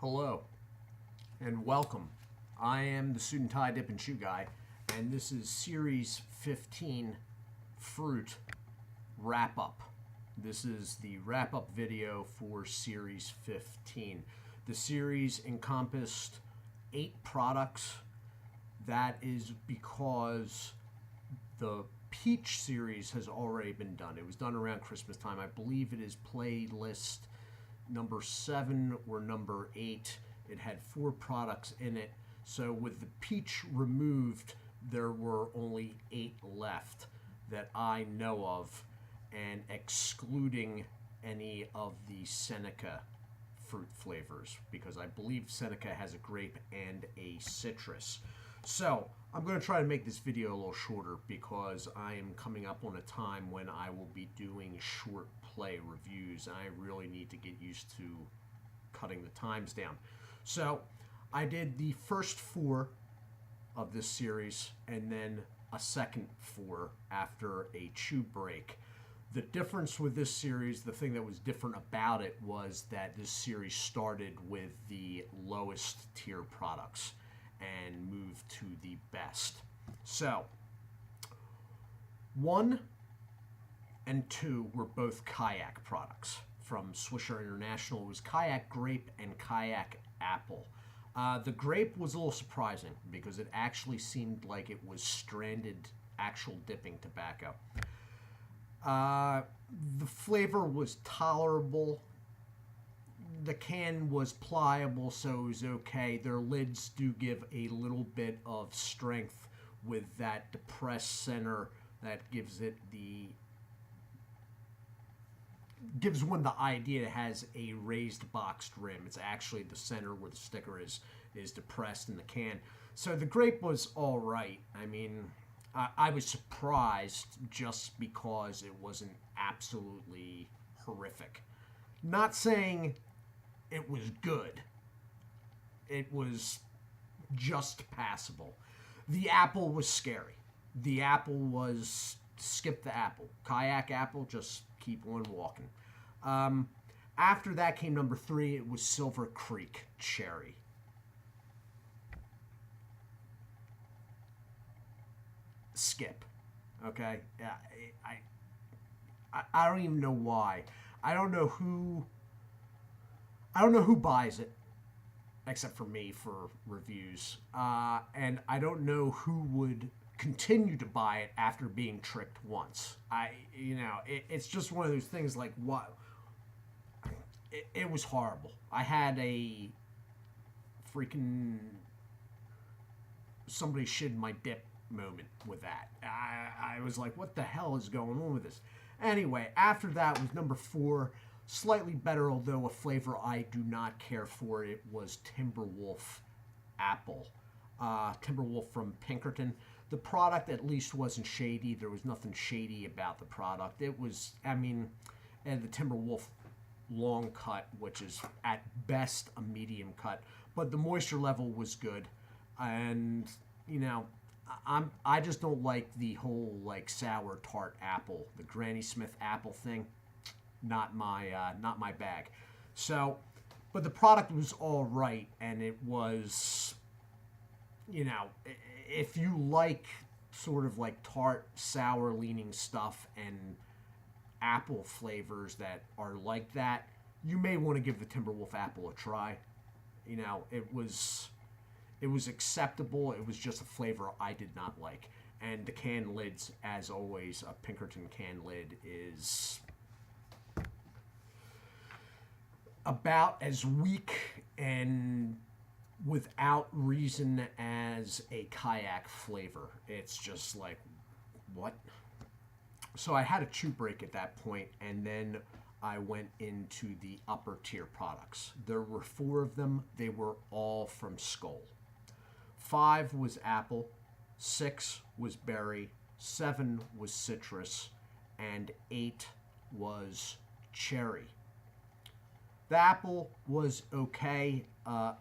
Hello and welcome. I am the Suit&Tie Dip&Chew Guy, and this is Series 15 Fruit Wrap-Up. This is the wrap-up video for Series 15. The series encompassed 8 products. That is because the Peach series has already been done. It was done around Christmas time. I believe it is playlist number 7 or number 8. It had 4 products in it. So with the Peach removed, there were only 8 left that I know of, and excluding any of the Seneca fruit flavors, because I believe Seneca has a grape and a citrus. So I'm going to try to make this video a little shorter because I am coming up on a time when I will be doing short play reviews. I really need to get used to cutting the times down. So I did the first 4 of this series and then a second 4 after a chew break. The difference with this series, the thing that was different about it, was that this series started with the lowest tier products and moved to the best. So 1 and 2 were both Kayak products from Swisher International. It was Kayak Grape and Kayak Apple. The grape was a little surprising because it actually seemed like it was stranded actual dipping tobacco. The flavor was tolerable. The can was pliable, so it was okay. Their lids do give a little bit of strength with that depressed center that gives one the idea it has a raised boxed rim. It's actually the center where the sticker is depressed in the can. So the grape was all right. I mean, I was surprised just because it wasn't absolutely horrific. Not saying it was good. It was just passable. The apple was scary. The apple was, skip the apple. Kayak apple, just keep on walking. After that came number 3. It was Silver Creek Cherry. Skip. Okay? I don't even know why. I don't know who buys it, except for me for reviews. And I don't know who would continue to buy it after being tricked once. It's just one of those things like, what? It was horrible. I had a freaking somebody shit in my dip moment with that. I was like, what the hell is going on with this? Anyway, after that was number 4. Slightly better, although a flavor I do not care for. It was Timberwolf Apple. Timberwolf from Pinkerton. The product at least wasn't shady. There was nothing shady about the product. It was, and the Timberwolf long cut, which is at best a medium cut, but the moisture level was good. And, I just don't like the whole like sour tart apple, the Granny Smith apple thing. Not my bag. So, but the product was all right, and it was, if you like sort of like tart, sour leaning stuff and apple flavors that are like that, you may want to give the Timberwolf apple a try. It was acceptable. It was just a flavor I did not like. And the can lids, as always, a Pinkerton can lid is about as weak and without reason as a Kayak flavor. It's just like, what? So I had a chew break at that point, and then I went into the upper tier products. There were 4 of them. They were all from Skoal. 5 was apple, 6 was berry, 7 was citrus, and 8 was cherry. The apple was okay.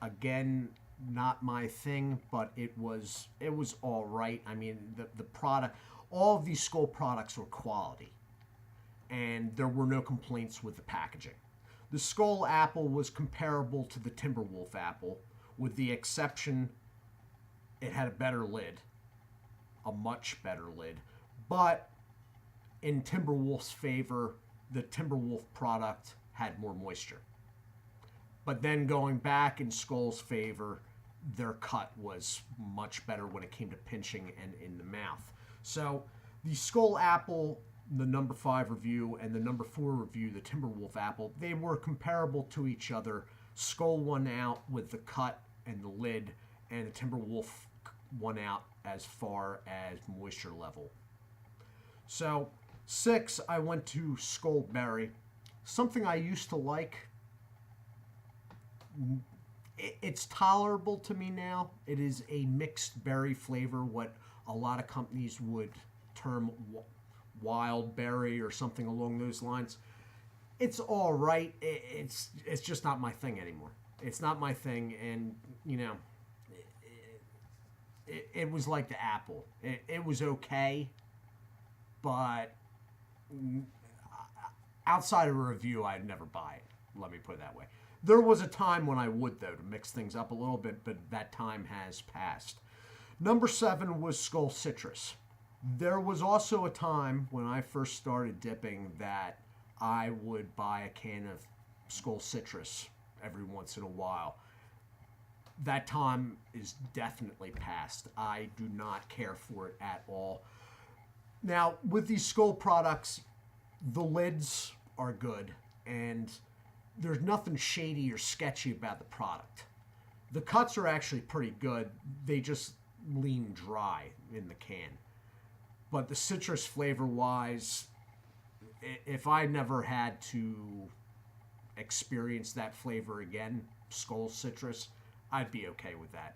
Again, not my thing, but it was all right. I mean, the product, all of these Skoal products were quality, and there were no complaints with the packaging. The Skull apple was comparable to the Timberwolf apple, with the exception it had a better lid, a much better lid. But in Timberwolf's favor, the Timberwolf product had more moisture. But then going back in Skull's favor, their cut was much better when it came to pinching and in the mouth. So the Skull apple, the number 5 review, and the number 4 review, the Timberwolf apple, they were comparable to each other. Skull won out with the cut and the lid, and the Timberwolf won out as far as moisture level. So 6, I went to Skull Berry. Something I used to like. It's tolerable to me now. It is a mixed berry flavor, what a lot of companies would term wild berry or something along those lines. It's all right. It's just not my thing anymore. It's not my thing, and you know, it was like the apple. It was okay, but outside of a review, I'd never buy it. Let me put it that way. There was a time when I would, though, to mix things up a little bit, but that time has passed. Number 7 was Skull Citrus. There was also a time when I first started dipping that I would buy a can of Skull Citrus every once in a while. That time is definitely past. I do not care for it at all. Now, with these Skull products, the lids are good, and there's nothing shady or sketchy about the product. The cuts are actually pretty good. They just lean dry in the can. But the citrus flavor-wise, if I never had to experience that flavor again, Skull Citrus, I'd be okay with that.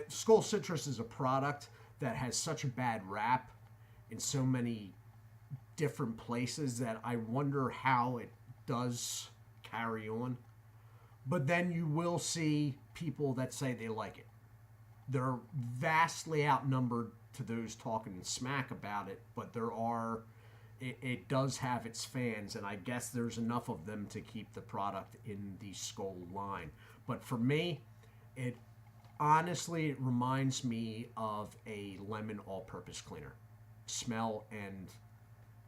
Skull Citrus is a product that has such a bad rap in so many different places that I wonder how it does carry on. But then you will see people that say they like it. They're vastly outnumbered to those talking smack about it, but it does have its fans, and I guess there's enough of them to keep the product in the Skull line. But for me, it reminds me of a lemon all-purpose cleaner. Smell and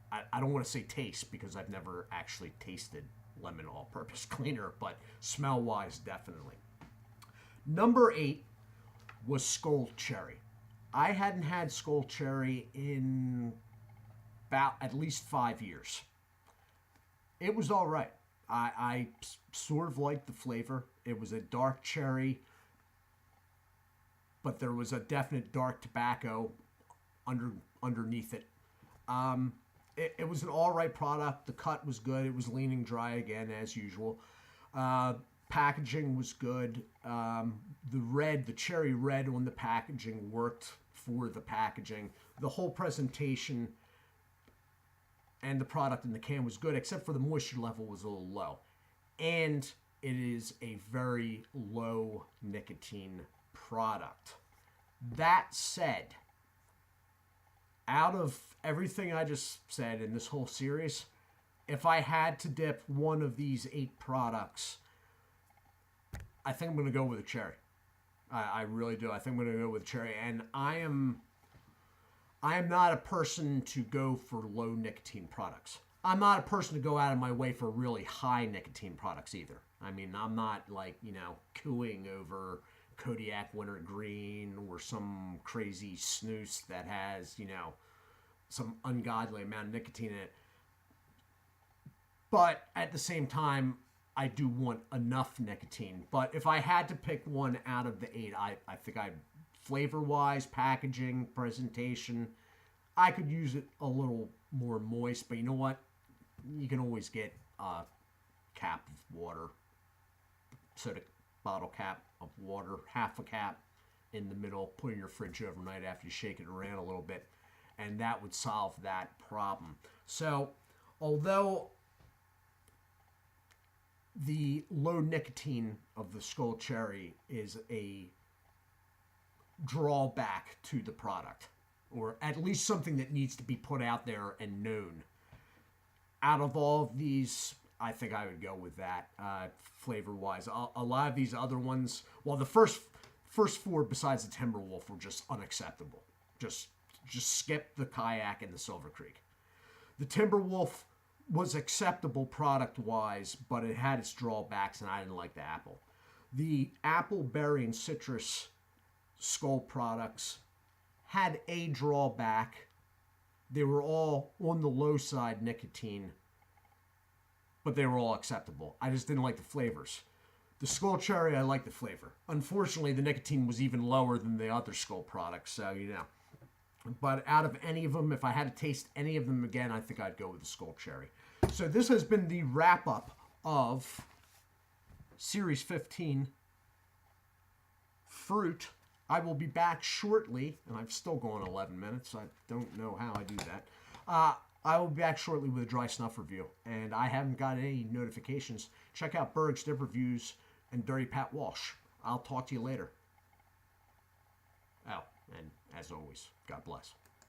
I don't want to say taste because I've never actually tasted lemon all-purpose cleaner, but smell-wise, definitely. Number 8 was Skull Cherry. I hadn't had Skull Cherry in about at least 5 years. It was all right. I sort of liked the flavor. It was a dark cherry, but there was a definite dark tobacco underneath it. It was an all right product. The cut was good. It was leaning dry again, as usual. Packaging was good. The cherry red on the packaging worked for the packaging. The whole presentation and the product in the can was good, except for the moisture level was a little low. And it is a very low nicotine product. That said, out of everything I just said in this whole series, if I had to dip one of these 8 products, I think I'm going to go with a cherry. I really do. I think I'm going to go with cherry. And I am not a person to go for low nicotine products. I'm not a person to go out of my way for really high nicotine products either. I mean, I'm not cooing over Kodiak Wintergreen or some crazy snooze that has, some ungodly amount of nicotine in it. But at the same time, I do want enough nicotine. But if I had to pick one out of the 8, I think flavor-wise, packaging, presentation, I could use it a little more moist. But you know what? You can always get a cap of water, soda bottle cap of water, half a cap in the middle, put in your fridge overnight after you shake it around a little bit, and that would solve that problem. So, although the low nicotine of the Skull Cherry is a drawback to the product, or at least something that needs to be put out there and known, out of all of these I think I would go with that flavor-wise. A lot of these other ones, well, the first four besides the Timberwolf were just unacceptable. Just skip the Kayak and the Silver Creek. The Timberwolf was acceptable product-wise, but it had its drawbacks, and I didn't like the apple. The apple, berry, and citrus Skull products had a drawback. They were all on the low side nicotine, but they were all acceptable. I just didn't like the flavors. The Skull Cherry, I like the flavor. Unfortunately, the nicotine was even lower than the other Skull products, so you know. But out of any of them, if I had to taste any of them again, I think I'd go with the Skull Cherry. So this has been the wrap-up of Series 15 Fruit. I will be back shortly, and I'm still going 11 minutes. I don't know how I do that. I will be back shortly with a dry snuff review, and I haven't got any notifications. Check out Berg's Dip Reviews and Dirty Pat Walsh. I'll talk to you later. Oh, and as always, God bless.